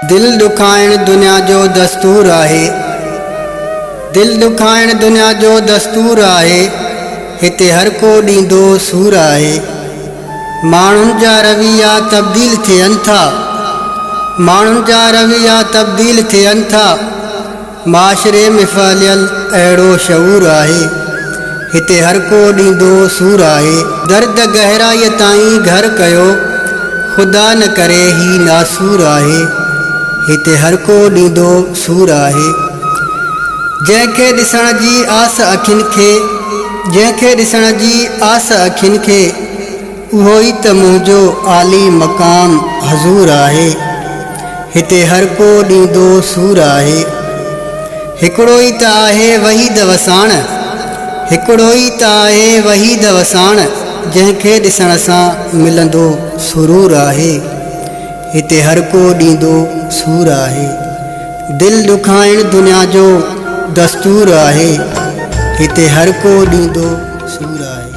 दिल दुखाइण दुनिया जो दस्तूर आहे। दिल दुखाइण दुनिया जो दस्तूर आहे। हिते हर को ॾींदो सूर आहे। माण्हुनि जा रवैया तब्दील थियनि था। माण्हुनि जा रवैया तब्दील थियनि था। माशरे में फैलियल अहिड़ो शऊर आहे। हिते हर को ॾींदो सूर आहे। दर्द गहराईअ ताईं घर कयो, ख़ुदा न करे ही नासूर आहे। हिते हर को ॾींदो सूर आहे। जंहिंखे ॾिसण जी आस अखियुनि खे, जंहिंखे ॾिसण जी आस अखियुनि खे, उहो ई त मुंहिंजो आली मक़ाम हज़ूर आहे। हिते हर को ॾींदो सूर आहे। हिकिड़ो ई त आहे वहीद वसाण, हिकिड़ो ई त आहे वहीद वसाण, जंहिंखे ॾिसण सां मिलंदो सुरूर आहे। हिते हर को ॾींदो सूर आहे। दिल दुखाइण दुनिया जो दस्तूर आहे। हिते हर को ॾींदो सूर आहे।